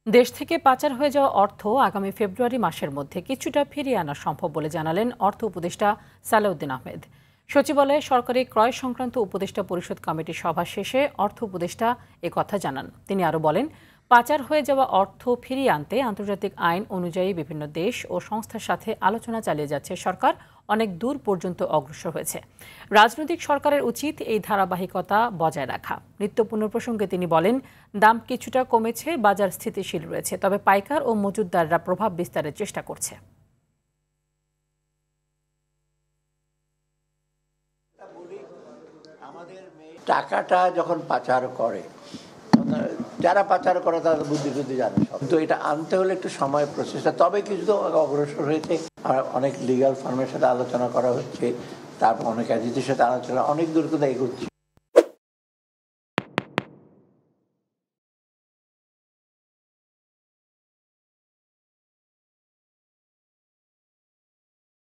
দেশ থেকে পাচার হয়ে যাওয়া অর্থ আগামী ফেব্রুয়ারি মাসের মধ্যে কিছুটা ফিরিয়ে আনা সম্ভব বলে জানালেন অর্থ উপদেষ্টা সালেউদ্দিন আহমেদ। সচিবালয়ে সরকারি ক্রয় সংক্রান্ত উপদেষ্টা পরিষদ কমিটির সভা শেষে অর্থ উপদেষ্টা কথা জানান। তিনি আরও বলেন, পাচার হয়ে যাওয়া অর্থ ফিরিয়ে আনতে আন্তর্জাতিক আইন অনুযায়ী বিভিন্ন দেশ ও সংস্থার সাথে আলোচনা চালিয়ে যাচ্ছে সরকার, অনেক দূর পর্যন্ত অগ্রসর হয়েছে। রাজনৈতিক সরকারের উচিত এই ধারাবাহিকতা বজায় রাখা। নিত্যপণ্য প্রসঙ্গে তিনি বলেন, দাম কিছুটা কমেছে, বাজার স্থিতিশীল রয়েছে, তবে পাইকার ও মজুতদাররা প্রভাব বিস্তারের চেষ্টা করছে। টাকাটা যখন পাচার করে, যারা পাচার করে তাদের বুদ্ধি জানে সব, তো এটা আনতে হলে একটু সময় প্রসেসটা, তবে কিছু তো অগ্রসর হয়েছে। আর অনেক লিগাল ফার্মের সাথে আলোচনা করা হচ্ছে, তারপর অনেক এজেন্সির সাথে আলোচনা, অনেক দূর কোথায় এগোচ্ছে।